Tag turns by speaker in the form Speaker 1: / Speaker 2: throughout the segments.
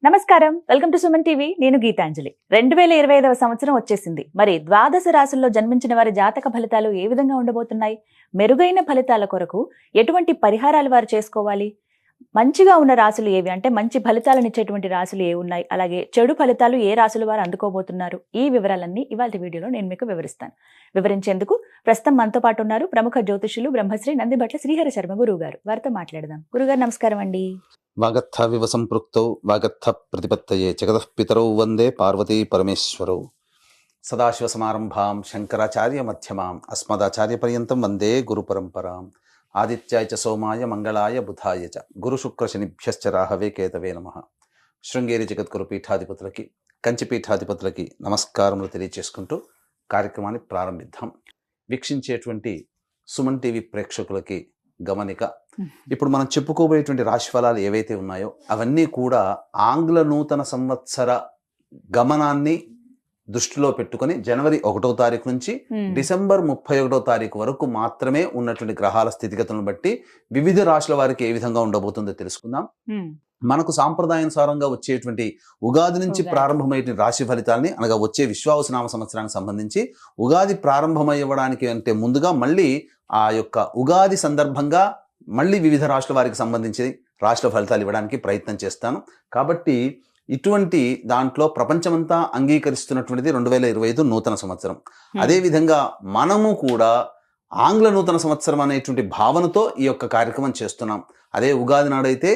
Speaker 1: నమస్కారం, welcome to Suman TV. నేను గీతాంజలి. 2025వ సంవత్సరం వచ్చేసింది. మరి ద్వాదశ రాశుల్లో జన్మించిన వారి జాతక ఫలితాలు ఏ విధంగా ఉండబోతున్నాయి? మెరుగైన ఫలితాల కొరకు ఎటువంటి పరిహారాలు వారు చేసుకోవాలి? మంచిగా ఉన్న రాశులు ఏవి, అంటే మంచి ఫలితాలను ఇచ్చేటువంటి రాశులు ఏ ఉన్నాయి, అలాగే చెడు ఫలితాలు ఏ రాశులు వారు అందుకోబోతున్నారు? ఈ వివరాలన్నీ ఇవాళ వీడియోలో నేను మీకు వివరిస్తాను. వివరించేందుకు ప్రస్తుతం మనతో పాటు ఉన్నారు ప్రముఖ జ్యోతిషులు బ్రహ్మశ్రీ నందిభట్ల శ్రీహరి శర్మ గురువు గారు. వారితో మాట్లాడదాం. గురుగారు నమస్కారం అండి.
Speaker 2: వాగర్థ వివ సంపృక్తౌ వాగర్థ ప్రతిపత్తయే జగతః పితరౌ వందే పార్వతీ పరమేశ్వరౌ. సదాశివ సమారంభాం శంకరాచార్య మధ్యమాం అస్మదాచార్య పర్యంతం వందే గురు పరంపరాం. ఆదిత్యాయ చ సోమాయ మంగళాయ బుధాయ చ గురు శుక్ర శనిభ్యశ్చ రాహవే కేతవే నమః. శృంగేరి జగద్గురు పీఠాధిపతులకి, కంచి పీఠాధిపతులకి నమస్కారములు తెలియచేసుకుంటూ కార్యక్రమాన్ని ప్రారంభిద్దాం. వీక్షించేటువంటి సుమన్ టీవీ ప్రేక్షకులకి గమనిక, ఇప్పుడు మనం చెప్పుకోబోయేటువంటి రాశి ఫలాలు ఏవైతే ఉన్నాయో అవన్నీ కూడా ఆంగ్ల నూతన సంవత్సర గమనాన్ని దృష్టిలో పెట్టుకొని జనవరి 1వ తారీఖు నుంచి డిసెంబర్ 31వ తారీఖు వరకు మాత్రమే ఉన్నటువంటి గ్రహాల స్థితిగతులను బట్టి వివిధ రాశుల వారికి ఏ విధంగా ఉండబోతుందో తెలుసుకుందాం. మనకు సాంప్రదాయానుసారంగా వచ్చేటువంటి ఉగాది నుంచి ప్రారంభమయ్యే రాశి ఫలితాలని, అనగా వచ్చే విశ్వావసునామ సంవత్సరానికి సంబంధించి ఉగాది ప్రారంభమయ్యడానికి అంటే ముందుగా మళ్ళీ ఆ యొక్క ఉగాది సందర్భంగా మళ్ళీ వివిధ రాష్ట్రాల వారికి సంబంధించి రాష్ట్ర ఫలితాలు ఇవ్వడానికి ప్రయత్నం చేస్తాను. కాబట్టి ఇటువంటి దాంట్లో ప్రపంచమంతా అంగీకరిస్తున్నటువంటిది 2025 నూతన సంవత్సరం. అదేవిధంగా మనము కూడా ఆంగ్ల నూతన సంవత్సరం అనేటువంటి భావనతో ఈ యొక్క కార్యక్రమం చేస్తున్నాం. అదే ఉగాది నాడైతే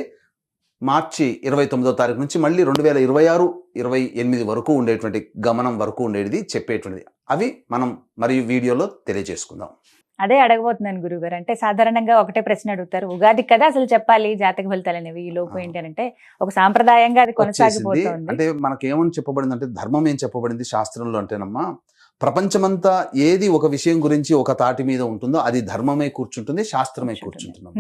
Speaker 2: మార్చి 29వ తారీఖు నుంచి మళ్ళీ 2026, 28 వరకు ఉండేటువంటి గమనం వరకు ఉండేది చెప్పేటువంటిది. అవి మనం మరియు వీడియోలో తెలియజేసుకుందాం.
Speaker 1: అదే అడగబోతున్నాను గురుగారు. అంటే సాధారణంగా ఒకటే ప్రశ్న అడుగుతారు, ఉగాది కదా అసలు చెప్పాలి జాతక ఫలితాలు అనేవి, ఈ లోపు ఏంటి అంటే ఒక సాంప్రదాయంగా అది కొనసాగిపోతుంది.
Speaker 2: అంటే మనకేమని చెప్పబడింది అంటే, ధర్మం ఏం చెప్పబడింది శాస్త్రంలో అంటేనమ్మా, ప్రపంచమంతా ఏది ఒక విషయం గురించి ఒక తాటి మీద ఉంటుందో అది ధర్మమే కూర్చుంటుంది, శాస్త్రమే కూర్చుంటుంది.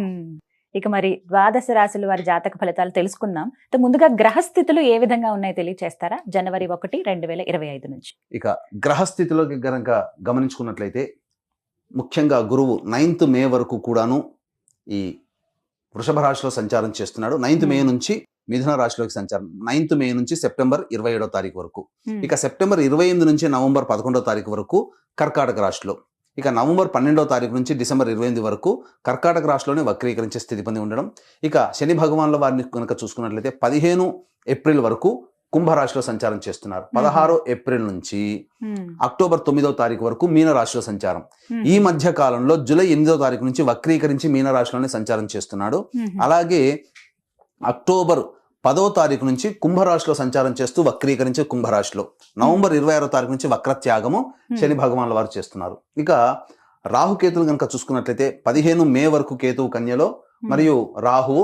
Speaker 1: ఇక మరి ద్వాదశ రాశుల వారి జాతక ఫలితాలు తెలుసుకుందాం. ముందుగా గ్రహస్థితులు ఏ విధంగా ఉన్నాయో తెలియచేస్తారా? జనవరి 1, 2025 నుంచి.
Speaker 2: ఇక గ్రహస్థితిలోకి గనక గమనించుకున్నట్లయితే ముఖ్యంగా గురువు 9th మే వరకు కూడాను ఈ వృషభ రాశిలో సంచారం చేస్తున్నాడు. 9th మే నుంచి మిథున రాశిలోకి సంచారం, 9th మే నుంచి సెప్టెంబర్ 27వ తారీఖు వరకు. ఇక సెప్టెంబర్ 28 నుంచి నవంబర్ 11వ తారీఖు వరకు కర్కాటక రాశిలో. ఇక నవంబర్ 12వ తారీఖు నుంచి డిసెంబర్ 28 వరకు కర్కాటక రాశిలోనే వక్రీకరించే స్థితి పొంది ఉండడం. ఇక శని భగవాన్ల వారిని కనుక చూసుకున్నట్లయితే 15 ఏప్రిల్ వరకు కుంభరాశిలో సంచారం చేస్తున్నారు. 16 ఏప్రిల్ నుంచి అక్టోబర్ 9వ తారీఖు వరకు మీనరాశిలో సంచారం. ఈ మధ్య కాలంలో జూలై 8వ తారీఖు నుంచి వక్రీకరించి మీనరాశిలోనే సంచారం చేస్తున్నాడు. అలాగే అక్టోబర్ 10వ తారీఖు నుంచి కుంభరాశిలో సంచారం చేస్తూ వక్రీకరించి కుంభరాశిలో. నవంబర్ 26వ తారీఖు నుంచి వక్రత్యాగము శని భగవాన్ల వారు చేస్తున్నారు. ఇక రాహుకేతులు కనుక చూసుకున్నట్లయితే 15 మే వరకు కేతువు కన్యలో మరియు రాహువు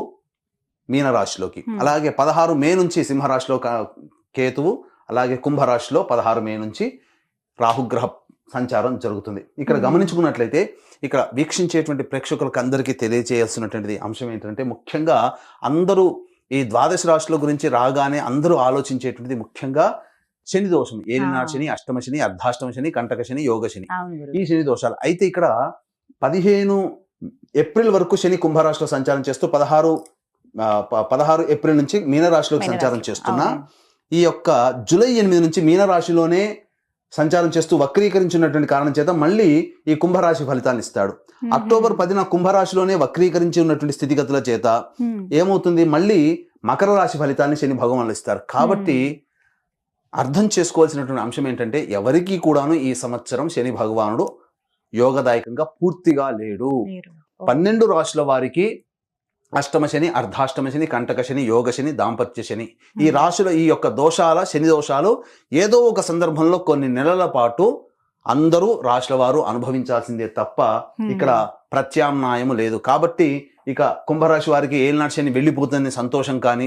Speaker 2: మీనరాశిలోకి. అలాగే 16 మే నుంచి సింహరాశిలో కేతువు, అలాగే కుంభరాశిలో 16 మే నుంచి రాహుగ్రహ సంచారం జరుగుతుంది. ఇక్కడ గమనించుకున్నట్లయితే ఇక్కడ వీక్షించేటువంటి ప్రేక్షకులకు అందరికీ తెలియజేయాల్సినటువంటి అంశం ఏంటంటే, ముఖ్యంగా అందరూ ఈ ద్వాదశ రాశుల గురించి రాగానే అందరూ ఆలోచించేటువంటిది ముఖ్యంగా శని దోషం, ఏలినాడు శని, అష్టమ శని, అర్ధాష్టమ శని, కంటక శని, యోగ శని, ఈ శని దోషాలు. అయితే ఇక్కడ 15 ఏప్రిల్ వరకు శని కుంభరాశిలో సంచారం చేస్తూ 16 ఏప్రిల్ నుంచి మీనరాశిలోకి సంచారం చేస్తున్నా, ఈ యొక్క జూలై 8 నుంచి మీనరాశిలోనే సంచారం చేస్తూ వక్రీకరించినటువంటి కారణం చేత మళ్ళీ ఈ కుంభరాశి ఫలితాన్ని ఇస్తాడు. అక్టోబర్ 10న కుంభరాశిలోనే వక్రీకరించి ఉన్నటువంటి స్థితిగతుల చేత ఏమవుతుంది, మళ్ళీ మకర రాశి ఫలితాన్ని శని భగవానులు ఇస్తారు. కాబట్టి అర్థం చేసుకోవాల్సినటువంటి అంశం ఏంటంటే, ఎవరికి కూడాను ఈ సంవత్సరం శని భగవానుడు యోగదాయకంగా పూర్తిగా లేడు. 12 రాశుల వారికి అష్టమ శని, అర్ధాష్టమ శని, కంటక శని, యోగ శని, దాంపత్య శని, ఈ రాశుల ఈ యొక్క దోషాల, శని దోషాలు ఏదో ఒక సందర్భంలో కొన్ని నెలల పాటు అందరూ రాశుల వారు అనుభవించాల్సిందే తప్ప ఇక్కడ ప్రత్యామ్నాయము లేదు. కాబట్టి ఇక కుంభరాశి వారికి ఏలినాటి శని వెళ్ళిపోతుందని సంతోషం కానీ,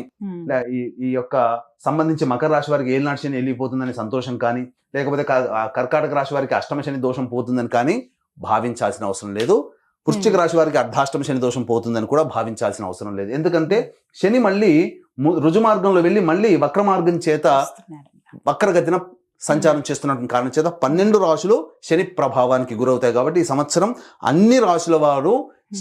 Speaker 2: ఈ యొక్క సంబంధించి మకర రాశి వారికి ఏలినాటి శని వెళ్ళిపోతుందని సంతోషం కానీ, లేకపోతే కర్కాటక రాశి వారికి అష్టమ శని దోషం పోతుందని కానీ భావించాల్సిన అవసరం లేదు. వృశ్చిక రాశి వారికి అర్ధాష్టమ శని దోషం పోతుందని కూడా భావించాల్సిన అవసరం లేదు. ఎందుకంటే శని మళ్ళీ రుజుమార్గంలో వెళ్ళి మళ్ళీ వక్ర మార్గం చేత వక్రగతిన సంచారం చేస్తున్నటువంటి కారణం చేత 12 రాశులు శని ప్రభావానికి గురవుతాయి. కాబట్టి ఈ సంవత్సరం అన్ని రాశుల వారు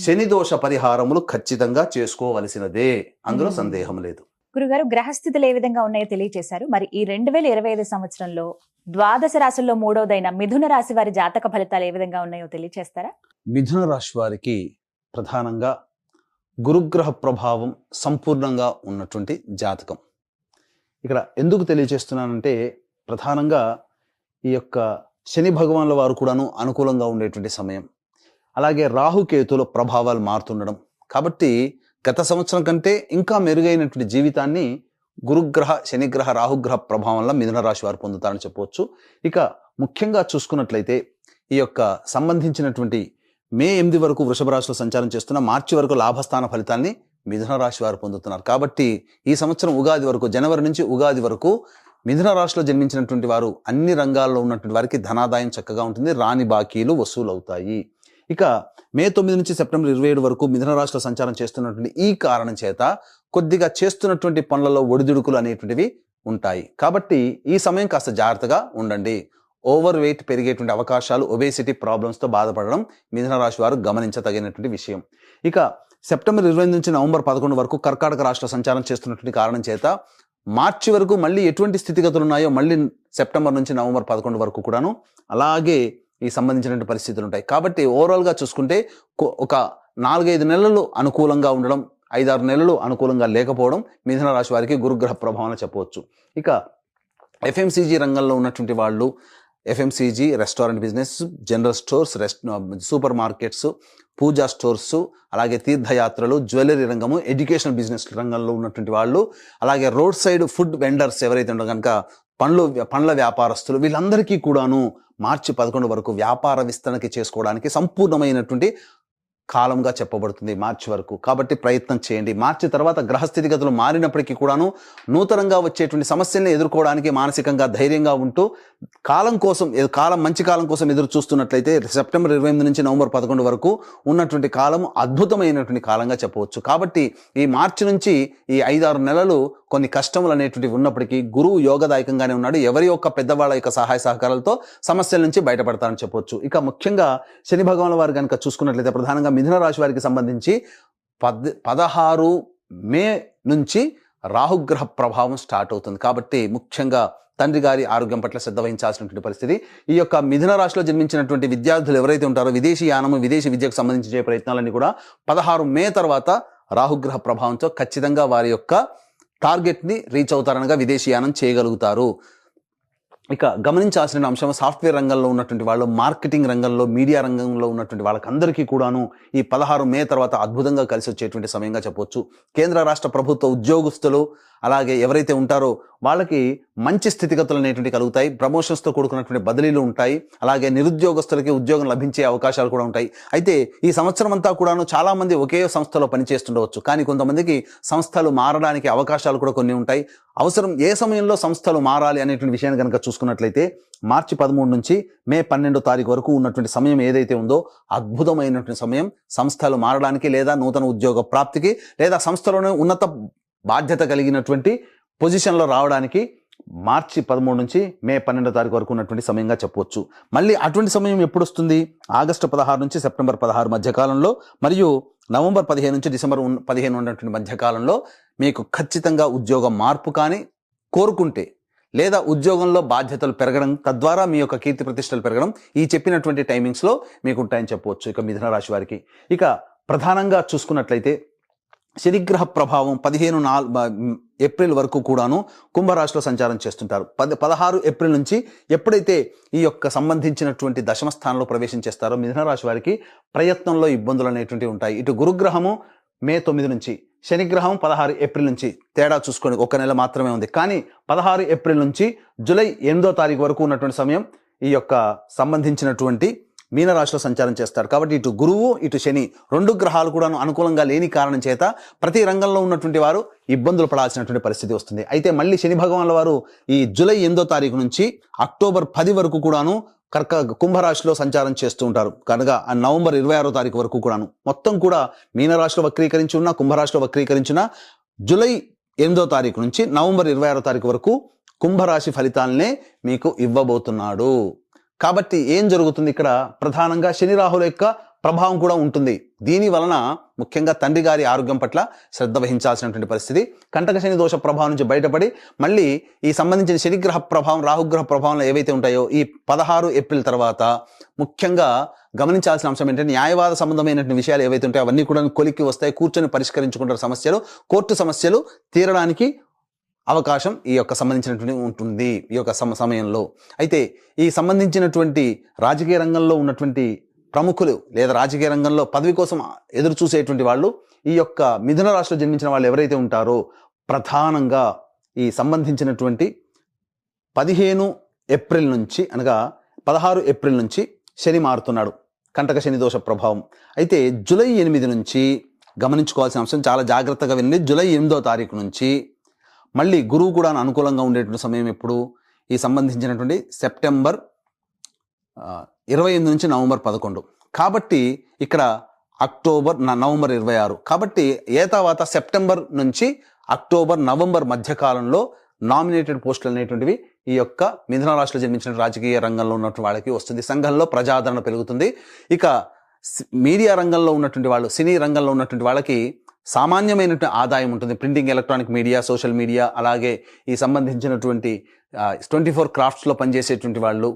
Speaker 2: శని దోష పరిహారములు ఖచ్చితంగా చేసుకోవలసినదే, అందులో సందేహం లేదు.
Speaker 1: గురుగారు, గ్రహస్థితులు ఏ విధంగా ఉన్నాయో తెలియజేశారు. మరి ఈ 2025 సంవత్సరంలో ద్వాదశ రాశుల్లో మూడవదైన మిథున రాశి వారి జాతక ఫలితాలు ఏ విధంగా ఉన్నాయో తెలియజేస్తారా?
Speaker 2: మిథున రాశి వారికి ప్రధానంగా గురుగ్రహ ప్రభావం సంపూర్ణంగా ఉన్నటువంటి జాతకం. ఇక్కడ ఎందుకు తెలియజేస్తున్నానంటే ప్రధానంగా ఈ యొక్క శని భగవానుల వారు కూడాను అనుకూలంగా ఉండేటువంటి సమయం, అలాగే రాహుకేతుల ప్రభావాలు మారుతుండడం. కాబట్టి గత సంవత్సరం కంటే ఇంకా మెరుగైనటువంటి జీవితాన్ని గురుగ్రహ, శనిగ్రహ, రాహుగ్రహ ప్రభావం వల్ల మిథున రాశి వారు పొందుతారని చెప్పవచ్చు. ఇక ముఖ్యంగా చూసుకున్నట్లయితే ఈ యొక్క సంబంధించినటువంటి మే 8 వరకు వృషభ రాశిలో సంచారం చేస్తున్న, మార్చి వరకు లాభస్థాన ఫలితాన్ని మిథున రాశి వారు పొందుతున్నారు. కాబట్టి ఈ సంవత్సరం ఉగాది వరకు, జనవరి నుంచి ఉగాది వరకు మిథున రాశిలో జన్మించినటువంటి వారు అన్ని రంగాల్లో ఉన్నటువంటి వారికి ధనాదాయం చక్కగా ఉంటుంది, రాని బాకీలు వసూలు అవుతాయి. ఇక మే 9 నుంచి సెప్టెంబర్ 27 వరకు మిథున రాశిలో సంచారం చేస్తున్నటువంటి ఈ కారణం చేత కొద్దిగా చేస్తున్నటువంటి పనులలో ఒడిదుడుకులు అనేటువంటివి ఉంటాయి. కాబట్టి ఈ సమయం కాస్త జాగ్రత్తగా ఉండండి. ఓవర్ వెయిట్ పెరిగేటువంటి అవకాశాలు, ఒబేసిటీ ప్రాబ్లమ్స్తో బాధపడడం మిథున రాశి వారు గమనించదగినటువంటి విషయం. ఇక సెప్టెంబర్ 20 నుంచి నవంబర్ 11 వరకు కర్కాటక రాశిలో సంచారం చేస్తున్నటువంటి కారణం చేత మార్చి వరకు మళ్ళీ ఎటువంటి స్థితిగతులు ఉన్నాయో మళ్ళీ సెప్టెంబర్ నుంచి నవంబర్ 11 వరకు కూడాను అలాగే ఈ సంబంధించినటువంటి పరిస్థితులు ఉంటాయి. కాబట్టి ఓవరాల్గా చూసుకుంటే ఒక 4-5 నెలలు అనుకూలంగా ఉండడం, 5-6 నెలలు అనుకూలంగా లేకపోవడం మిథున రాశి వారికి గురుగ్రహ ప్రభావం చెప్పవచ్చు. ఇక ఎఫ్ఎంసీజీ రంగంలో ఉన్నటువంటి వాళ్ళు, FMCG, restaurant business, general stores, supermarkets, puja stores, అలాగే తీర్థయాత్రలు, జ్యువెలరీ రంగము, ఎడ్యుకేషనల్ బిజినెస్ రంగంలో ఉన్నటువంటి వాళ్ళు, అలాగే రోడ్ సైడ్ ఫుడ్ వెండర్స్ ఎవరైతే ఉంటారో కనుక పండ్ల వ్యాపారస్తులు, వీళ్ళందరికీ కూడాను మార్చి 11 వరకు వ్యాపార విస్తరణకి చేసుకోవడానికి సంపూర్ణమైనటువంటి కాలంగా చెప్పబడుతుంది మార్చి వరకు. కాబట్టి ప్రయత్నం చేయండి. మార్చి తర్వాత గ్రహస్థితిగతులు మారినప్పటికీ కూడాను నూతనంగా వచ్చేటువంటి సమస్యల్ని ఎదుర్కోవడానికి మానసికంగా ధైర్యంగా ఉంటూ మంచి కాలం కోసం ఎదురు చూస్తున్నట్లయితే సెప్టెంబర్ 28 నుంచి నవంబర్ 11 వరకు ఉన్నటువంటి కాలం అద్భుతమైనటువంటి కాలంగా చెప్పవచ్చు. కాబట్టి ఈ మార్చి నుంచి ఈ 5-6 నెలలు కొన్ని కష్టములు అనేటువంటివి ఉన్నప్పటికీ గురువు యోగదాయకంగానే ఉన్నాడు. ఎవరి యొక్క పెద్దవాళ్ళ యొక్క సహాయ సహకారాలతో సమస్యల నుంచి బయటపడతారని చెప్పవచ్చు. ఇక ముఖ్యంగా శని భగవానుల వారు కనుక చూసుకున్నట్లయితే ప్రధానంగా మిథున రాశి వారికి సంబంధించి 16 మే నుంచి రాహుగ్రహ ప్రభావం స్టార్ట్ అవుతుంది. కాబట్టి ముఖ్యంగా తండ్రి గారి ఆరోగ్యం పట్ల శ్రద్ధ వహించాల్సినటువంటి పరిస్థితి. ఈ యొక్క మిథున రాశిలో జన్మించినటువంటి విద్యార్థులు ఎవరైతే ఉంటారో విదేశీ యానము, విదేశీ విద్యకు సంబంధించి ప్రయత్నాలన్నీ కూడా 16 మే తర్వాత రాహుగ్రహ ప్రభావంతో ఖచ్చితంగా వారి యొక్క టార్గెట్ని రీచ్ అవుతారనగా విదేశీయానం చేయగలుగుతారు. ఇక గమనించాల్సిన అంశం, సాఫ్ట్వేర్ రంగంలో ఉన్నటువంటి వాళ్ళు, మార్కెటింగ్ రంగంలో, మీడియా రంగంలో ఉన్నటువంటి వాళ్ళకందరికీ కూడాను ఈ 16 మే తర్వాత అద్భుతంగా కలిసి వచ్చేటువంటి సమయంగా చెప్పవచ్చు. కేంద్ర రాష్ట్ర ప్రభుత్వ ఉద్యోగస్తులు అలాగే ఎవరైతే ఉంటారో వాళ్ళకి మంచి స్థితిగతులు అనేటువంటి కలుగుతాయి. ప్రమోషన్స్తో కూడుకున్నటువంటి బదిలీలు ఉంటాయి. అలాగే నిరుద్యోగస్తులకి ఉద్యోగం లభించే అవకాశాలు కూడా ఉంటాయి. అయితే ఈ సంవత్సరం అంతా కూడాను చాలామంది ఒకే సంస్థలో పనిచేస్తుండవచ్చు, కానీ కొంతమందికి సంస్థలు మారడానికి అవకాశాలు కూడా కొన్ని ఉంటాయి. అవసరం ఏ సమయంలో సంస్థలు మారాలి అనేటువంటి విషయాన్ని కనుక చూసుకున్నట్లయితే మార్చి 13 నుంచి మే 12 తారీఖు వరకు ఉన్నటువంటి సమయం ఏదైతే ఉందో అద్భుతమైనటువంటి సమయం సంస్థలు మారడానికి, లేదా నూతన ఉద్యోగ ప్రాప్తికి, లేదా సంస్థలోనే ఉన్నత బాధ్యత కలిగినటువంటి పొజిషన్లో రావడానికి మార్చి 13 నుంచి మే 12 తారీఖు వరకు ఉన్నటువంటి సమయంగా చెప్పవచ్చు. మళ్ళీ అటువంటి సమయం ఎప్పుడు వస్తుంది? ఆగస్టు 16 నుంచి సెప్టెంబర్ 16 మధ్యకాలంలో, మరియు నవంబర్ 15 నుంచి డిసెంబర్ 15 ఉన్నటువంటి మధ్యకాలంలో మీకు ఖచ్చితంగా ఉద్యోగ మార్పు కానీ కోరుకుంటే, లేదా ఉద్యోగంలో బాధ్యతలు పెరగడం, తద్వారా మీ యొక్క కీర్తి ప్రతిష్టలు పెరగడం ఈ చెప్పినటువంటి టైమింగ్స్లో మీకు ఉంటాయని చెప్పవచ్చు. ఇక మిథున రాశి వారికి ఇక ప్రధానంగా చూసుకున్నట్లయితే శనిగ్రహ ప్రభావం 15 ఏప్రిల్ వరకు కూడాను కుంభరాశిలో సంచారం చేస్తుంటారు. 16 ఏప్రిల్ నుంచి ఎప్పుడైతే ఈ యొక్క సంబంధించినటువంటి దశమ స్థానంలో ప్రవేశం చేస్తారో మిథున రాశి వారికి ప్రయత్నంలో ఇబ్బందులు అనేటువంటివి ఉంటాయి. ఇటు గురుగ్రహము మే 9 నుంచి, శనిగ్రహం 16 ఏప్రిల్ నుంచి, తేడా చూసుకోండి, 1 నెల మాత్రమే ఉంది. కానీ 16 ఏప్రిల్ నుంచి జూలై 8వ తారీఖు వరకు ఉన్నటువంటి సమయం ఈ యొక్క సంబంధించినటువంటి మీనరాశిలో సంచారం చేస్తారు. కాబట్టి ఇటు గురువు, ఇటు శని 2 గ్రహాలు కూడా అనుకూలంగా లేని కారణం చేత ప్రతి రంగంలో ఉన్నటువంటి వారు ఇబ్బందులు పడాల్సినటువంటి పరిస్థితి వస్తుంది. అయితే మళ్ళీ శని భగవానుల వారు ఈ జూలై 8వ తారీఖు నుంచి అక్టోబర్ 10 వరకు కూడాను కుంభరాశిలో సంచారం చేస్తూ ఉంటారు. కనుక నవంబర్ 26వ తారీఖు వరకు కూడాను మొత్తం కూడా మీనరాశిలో వక్రీకరించి ఉన్న, కుంభరాశిలో వక్రీకరించిన జూలై 8వ తారీఖు నుంచి నవంబర్ 26వ తారీఖు వరకు కుంభరాశి ఫలితాలనే మీకు ఇవ్వబోతున్నాడు. కాబట్టి ఏం జరుగుతుంది ఇక్కడ? ప్రధానంగా శని రాహుల యొక్క ప్రభావం కూడా ఉంటుంది. దీని వలన ముఖ్యంగా తండ్రి గారి ఆరోగ్యం పట్ల శ్రద్ధ వహించాల్సినటువంటి పరిస్థితి. కంటక శని దోష ప్రభావం నుంచి బయటపడి మళ్ళీ ఈ సంబంధించిన శనిగ్రహ ప్రభావం, రాహుగ్రహ ప్రభావంలో ఏవైతే ఉంటాయో ఈ 16 ఏప్రిల్ తర్వాత ముఖ్యంగా గమనించాల్సిన అంశం ఏంటంటే న్యాయవాద సంబంధమైనటువంటి విషయాలు ఏవైతే ఉంటాయో అవన్నీ కూడా కొలిక్కి వస్తాయి. కూర్చొని పరిష్కరించుకుంటారు సమస్యలు. కోర్టు సమస్యలు తీరడానికి అవకాశం ఈ యొక్క సంబంధించినటువంటి ఉంటుంది ఈ యొక్క సమయంలో. అయితే ఈ సంబంధించినటువంటి రాజకీయ రంగంలో ఉన్నటువంటి ప్రముఖులు లేదా రాజకీయ రంగంలో పదవి కోసం ఎదురు చూసేటువంటి వాళ్ళు ఈ యొక్క మిథున రాశిలో జన్మించిన వాళ్ళు ఎవరైతే ఉంటారో ప్రధానంగా ఈ సంబంధించినటువంటి 15 ఏప్రిల్ నుంచి అనగా 16 ఏప్రిల్ నుంచి శని మారుతున్నాడు, కంటక శని దోష ప్రభావం. అయితే జూలై 8 నుంచి గమనించుకోవాల్సిన అంశం, చాలా జాగ్రత్తగా వినండి. జూలై 8వ తారీఖు నుంచి మళ్ళీ గురువు కూడా అనుకూలంగా ఉండేటువంటి సమయం ఎప్పుడు, ఈ సంబంధించినటువంటి సెప్టెంబర్ 28 నుంచి నవంబర్ 11. కాబట్టి ఇక్కడ నవంబర్ 26. కాబట్టి తర్వాత సెప్టెంబర్ నుంచి అక్టోబర్, నవంబర్ మధ్యకాలంలో నామినేటెడ్ పోస్టులు అనేటువంటివి ఈ యొక్క మిథున రాశిలో జన్మించిన రాజకీయ రంగంలో ఉన్నటువంటి వాళ్ళకి వస్తుంది. సంఘంలో ప్రజాదరణ పెరుగుతుంది. ఇక మీడియా రంగంలో ఉన్నటువంటి వాళ్ళు, సినీ రంగంలో ఉన్నటువంటి వాళ్ళకి సామాన్యమైనటువంటి ఆదాయం ఉంటుంది. Printing, electronic media, social media, అలాగే ఈ సంబంధించినటువంటి 24 క్రాఫ్ట్స్లో పనిచేసేటువంటి వాళ్ళు,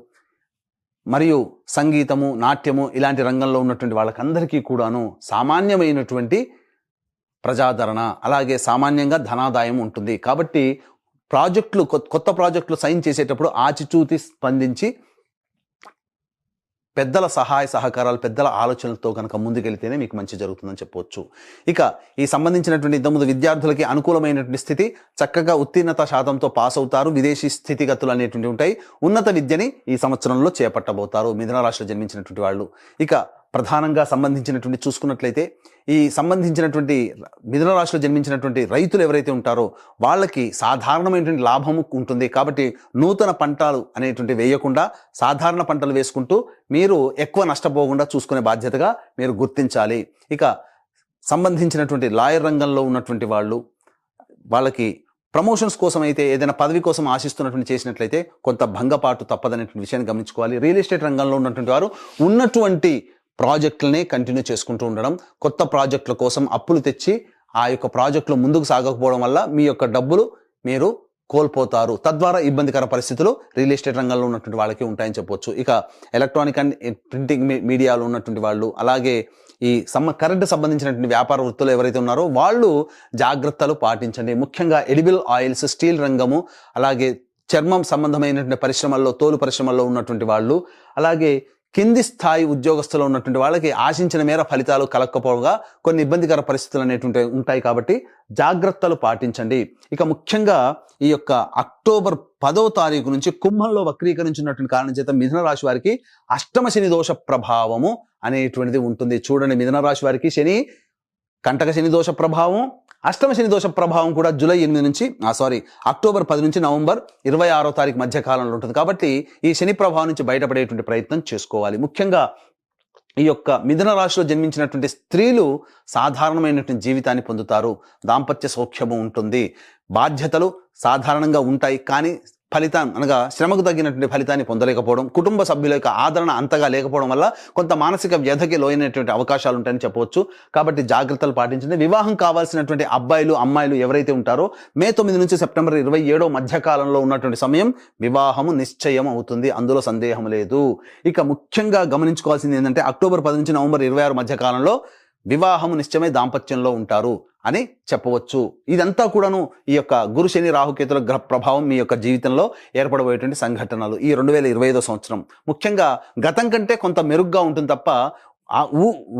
Speaker 2: మరియు సంగీతము, నాట్యము ఇలాంటి రంగంలో ఉన్నటువంటి వాళ్ళకందరికీ కూడాను సామాన్యమైనటువంటి ప్రజాదరణ, అలాగే సామాన్యంగా ధనాదాయం ఉంటుంది. కాబట్టి కొత్త ప్రాజెక్టులు సైన్ చేసేటప్పుడు ఆచితూచి స్పందించి పెద్దల సహాయ సహకారాలు, పెద్దల ఆలోచనలతో కనుక ముందుకెళ్తేనే మీకు మంచి జరుగుతుందని చెప్పవచ్చు. ఇక ఈ సంబంధించినటువంటి ఇంతకుముందు విద్యార్థులకి అనుకూలమైనటువంటి స్థితి, చక్కగా ఉత్తీర్ణత శాతంతో పాస్ అవుతారు. విదేశీ స్థితిగతులు అనేటువంటి ఉంటాయి. ఉన్నత విద్యని ఈ సంవత్సరంలో చేపట్టబోతారు మిథున రాశిలో జన్మించినటువంటి వాళ్ళు. ఇక ప్రధానంగా సంబంధించినటువంటి చూసుకున్నట్లయితే ఈ సంబంధించినటువంటి మిథున రాశిలో జన్మించినటువంటి రైతులు ఎవరైతే ఉంటారో వాళ్ళకి సాధారణమైనటువంటి లాభము ఉంటుంది. కాబట్టి నూతన పంటలు అనేటువంటి వేయకుండా సాధారణ పంటలు వేసుకుంటూ మీరు ఎక్కువ నష్టపోకుండా చూసుకునే బాధ్యతగా మీరు గుర్తించాలి. ఇక సంబంధించినటువంటి లాయర్ రంగంలో ఉన్నటువంటి వాళ్ళకి ప్రమోషన్స్ కోసం అయితే, ఏదైనా పదవి కోసం ఆశిస్తున్నటువంటి చేసినట్లయితే కొంత భంగపాటు తప్పదనేటువంటి విషయాన్ని గమనించుకోవాలి. రియల్ ఎస్టేట్ రంగంలో ఉన్నటువంటి వారు ఉన్నటువంటి ప్రాజెక్టులనే కంటిన్యూ చేసుకుంటూ ఉండడం, కొత్త ప్రాజెక్టుల కోసం అప్పులు తెచ్చి ఆ యొక్క ప్రాజెక్టులు ముందుకు సాగకపోవడం వల్ల మీ యొక్క డబ్బులు మీరు కోల్పోతారు. తద్వారా ఇబ్బందికర పరిస్థితులు రియల్ ఎస్టేట్ రంగంలో ఉన్నటువంటి వాళ్ళకి ఉంటాయని చెప్పవచ్చు. ఇక ఎలక్ట్రానిక్ అండ్ ప్రింటింగ్ మీడియాలో ఉన్నటువంటి వాళ్ళు, అలాగే ఈ కరెంటు సంబంధించినటువంటి వ్యాపార వృత్తులు ఎవరైతే ఉన్నారో వాళ్ళు జాగ్రత్తలు పాటించండి. ముఖ్యంగా ఎడిబుల్ ఆయిల్స్, స్టీల్ రంగము, అలాగే చర్మం సంబంధమైనటువంటి పరిశ్రమల్లో, తోలు పరిశ్రమల్లో ఉన్నటువంటి వాళ్ళు, అలాగే కింది స్థాయి ఉద్యోగస్తులు ఉన్నటువంటి వాళ్ళకి ఆశించిన మేర ఫలితాలు కలగకపోగా కొన్ని ఇబ్బందికర పరిస్థితులు అనేటువంటి ఉంటాయి. కాబట్టి జాగ్రత్తలు పాటించండి. ఇక ముఖ్యంగా ఈ యొక్క అక్టోబర్ 10వ తారీఖు నుంచి కుంభంలో వక్రీకరించినటువంటి కారణం చేత మిథున రాశి వారికి అష్టమ శని దోష ప్రభావము అనేటువంటిది ఉంటుంది. చూడండి, మిథున రాశి వారికి శని, కంటక శని దోష ప్రభావం, అష్టమ శని దోష ప్రభావం కూడా జూలై 8 నుంచి అక్టోబర్ 10 నుంచి నవంబర్ 26వ తారీఖు మధ్య కాలంలో ఉంటుంది. కాబట్టి ఈ శని ప్రభావం నుంచి బయటపడేటువంటి ప్రయత్నం చేసుకోవాలి. ముఖ్యంగా ఈ యొక్క మిథున రాశిలో జన్మించినటువంటి స్త్రీలు సాధారణమైనటువంటి జీవితాన్ని పొందుతారు. దాంపత్య సౌఖ్యము ఉంటుంది. బాధ్యతలు సాధారణంగా ఉంటాయి, కానీ ఫలితం అనగా శ్రమకు తగ్గినటువంటి ఫలితాన్ని పొందలేకపోవడం, కుటుంబ సభ్యుల యొక్క ఆదరణ అంతగా లేకపోవడం వల్ల కొంత మానసిక వ్యధకి లోనైనటువంటి అవకాశాలు ఉంటాయని చెప్పవచ్చు. కాబట్టి జాగ్రత్తలు పాటించండి. వివాహం కావాల్సినటువంటి అబ్బాయిలు, అమ్మాయిలు ఎవరైతే ఉంటారో మే 9 నుంచి సెప్టెంబర్ 27 మధ్యకాలంలో ఉన్నటువంటి సమయం వివాహము నిశ్చయం అవుతుంది, అందులో సందేహం లేదు. ఇక ముఖ్యంగా గమనించుకోవాల్సింది ఏంటంటే అక్టోబర్ 10 నుంచి నవంబర్ 26 మధ్యకాలంలో వివాహము నిశ్చయమై దాంపత్యంలో ఉంటారు అని చెప్పవచ్చు. ఇదంతా కూడాను ఈ యొక్క గురు శని రాహుకేతుల గ్రహ ప్రభావం మీ యొక్క జీవితంలో ఏర్పడబోయేటువంటి సంఘటనలు. ఈ 2025వ సంవత్సరం ముఖ్యంగా గతం కంటే కొంత మెరుగ్గా ఉంటుంది తప్ప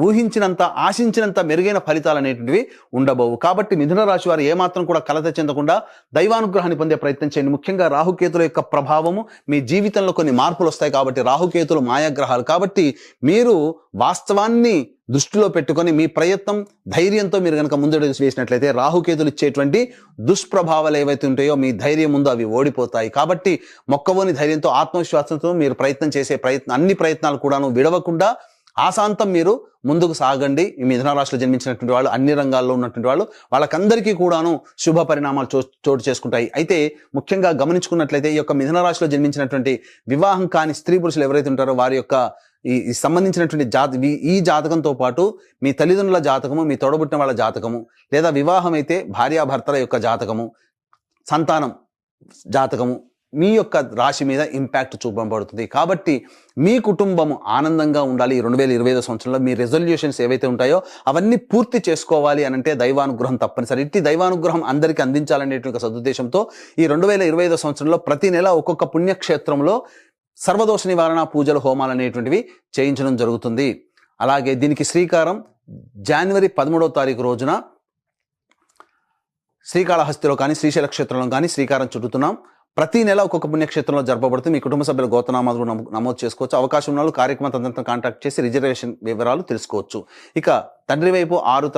Speaker 2: ఊహించినంత, ఆశించినంత మెరుగైన ఫలితాలు అనేటువంటివి ఉండబోవు. కాబట్టి మిథున రాశి వారు ఏమాత్రం కూడా కలత చెందకుండా దైవానుగ్రహాన్ని పొందే ప్రయత్నం చేయండి. ముఖ్యంగా రాహుకేతుల యొక్క ప్రభావము మీ జీవితంలో కొన్ని మార్పులు వస్తాయి. కాబట్టి రాహుకేతులు మాయాగ్రహాలు. కాబట్టి మీరు వాస్తవాన్ని దృష్టిలో పెట్టుకొని మీ ప్రయత్నం, ధైర్యంతో మీరు కనుక ముందడుగు వేసినట్లయితే రాహుకేతులు ఇచ్చేటువంటి దుష్ప్రభావాలు ఏవైతే ఉంటాయో మీ ధైర్యం ముందు అవి ఓడిపోతాయి. కాబట్టి మొక్కవోని ధైర్యంతో, ఆత్మవిశ్వాసంతో మీరు ప్రయత్నం చేసే అన్ని ప్రయత్నాలు కూడాను విడవకుండా ఆశాంతం మీరు ముందుకు సాగండి. ఈ మిథున రాశిలో జన్మించినటువంటి వాళ్ళు, అన్ని రంగాల్లో ఉన్నటువంటి వాళ్ళు, వాళ్ళకందరికీ కూడాను శుభ పరిణామాలు చోటు చేసుకుంటాయి. అయితే ముఖ్యంగా గమనించుకున్నట్లయితే ఈ యొక్క మిథున రాశిలో జన్మించినటువంటి వివాహం కాని స్త్రీ పురుషులు ఎవరైతే ఉంటారో వారి యొక్క ఈ సంబంధించినటువంటి ఈ జాతకంతో పాటు మీ తల్లిదండ్రుల జాతకము, మీ తోడబుట్టిన వాళ్ళ జాతకము, లేదా వివాహం అయితే భార్యాభర్తల యొక్క జాతకము, సంతానం జాతకము మీ యొక్క రాశి మీద ఇంపాక్ట్ చూపబడుతుంది. కాబట్టి మీ కుటుంబము ఆనందంగా ఉండాలి. 2025 సంవత్సరంలో మీ రెజల్యూషన్స్ ఏవైతే ఉంటాయో అవన్నీ పూర్తి చేసుకోవాలి అని అంటే దైవానుగ్రహం తప్పనిసరి. ఇట్టి దైవానుగ్రహం అందరికీ అందించాలనేటువంటి సదుద్దేశంతో ఈ 2025 సంవత్సరంలో ప్రతి నెల ఒక్కొక్క పుణ్యక్షేత్రంలో సర్వదోష నివారణ పూజలు, హోమాలు అనేటువంటివి చేయించడం జరుగుతుంది. అలాగే దీనికి శ్రీకారం జనవరి 13వ తారీఖు రోజున శ్రీకాళహస్తిలో కానీ శ్రీశైల క్షేత్రంలో కానీ శ్రీకారం చుట్టుతున్నాం. ప్రతి నెల ఒక్కొక్క పుణ్యక్షేత్రంలో జరపబడుతుంది. మీ కుటుంబ సభ్యుల గోత్రనామాలు నమోదు చేసుకోవచ్చు. అవకాశం ఉన్న వాళ్ళు కార్యక్రమం తదనంతరం కాంటాక్ట్ చేసి రిజర్వేషన్ వివరాలు తెలుసుకోవచ్చు. ఇక తండ్రి వైపు 6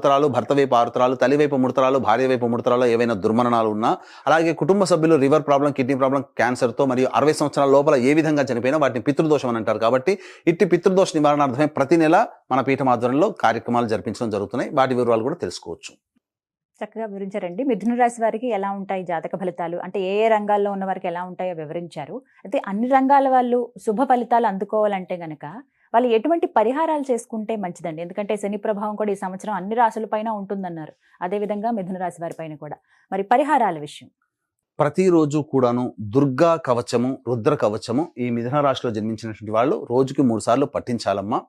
Speaker 2: తరాలు, భర్త వైపు 6 తరాలు, తల్లి వైపు 3 తరాలు, భార్య వైపు 3 తరాలు ఏవైనా దుర్మరణాలు ఉన్నా, అలాగే కుటుంబ సభ్యులు లివర్ ప్రాబ్లం, కిడ్నీ ప్రాబ్లం, క్యాన్సర్తో మరియు 60 సంవత్సరాల లోపల ఏ విధంగా చనిపోయినా వాటిని పితృదోషం అని అంటారు. కాబట్టి ఇట్టి పితృదోష నివారణార్థమే ప్రతి నెల మన పీఠం ఆధ్వర్యంలో కార్యక్రమాలు జరిపించడం జరుగుతున్నాయి. వాటి వివరాలు కూడా తెలుసుకోవచ్చు.
Speaker 1: చక్కగా వివరించారండి. మిథున రాశి వారికి ఎలా ఉంటాయి జాతక ఫలితాలు, అంటే ఏ ఏ రంగాల్లో ఉన్న వారికి ఎలా ఉంటాయో వివరించారు. అయితే అన్ని రంగాల వాళ్ళు శుభ ఫలితాలు అందుకోవాలంటే గనక వాళ్ళు ఎటువంటి పరిహారాలు చేసుకుంటే మంచిదండి? ఎందుకంటే శని ప్రభావం కూడా ఈ సంవత్సరం అన్ని రాశుల పైన ఉంటుందన్నారు. అదేవిధంగా మిథున రాశి వారి పైన కూడా. మరి పరిహారాల విషయం
Speaker 2: ప్రతిరోజు కూడాను దుర్గా కవచము, రుద్ర కవచము ఈ మిథున రాశిలో జన్మించినటువంటి వాళ్ళు రోజుకి 3 సార్లు పఠించాలమ్మా.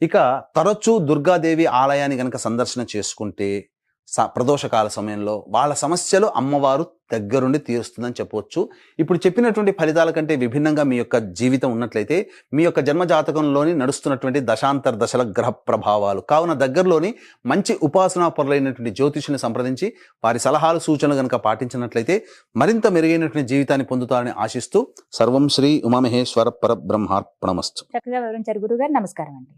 Speaker 2: ఇక తరచూ దుర్గాదేవి ఆలయాన్ని గనక సందర్శన చేసుకుంటే ప్రదోషకాల సమయంలో వాళ్ళ సమస్యలు అమ్మవారు దగ్గరుండి తీరుస్తుందని చెప్పవచ్చు. ఇప్పుడు చెప్పినటువంటి ఫలితాల కంటే విభిన్నంగా మీ యొక్క జీవితం ఉన్నట్లయితే మీ యొక్క జన్మజాతకంలోని నడుస్తున్నటువంటి దశాంతర దశల గ్రహ ప్రభావాలు కావున దగ్గరలోని మంచి ఉపాసనా పరులైనటువంటి జ్యోతిషుని సంప్రదించి వారి సలహాలు, సూచనలు కనుక పాటించినట్లయితే మరింత మెరుగైనటువంటి జీవితాన్ని పొందుతారని ఆశిస్తూ సర్వం శ్రీ ఉమామహేశ్వర పరబ్రహ్మార్పణమస్తు.
Speaker 1: చక్కగా వివరించారు గురుగారు. నమస్కారం అండి.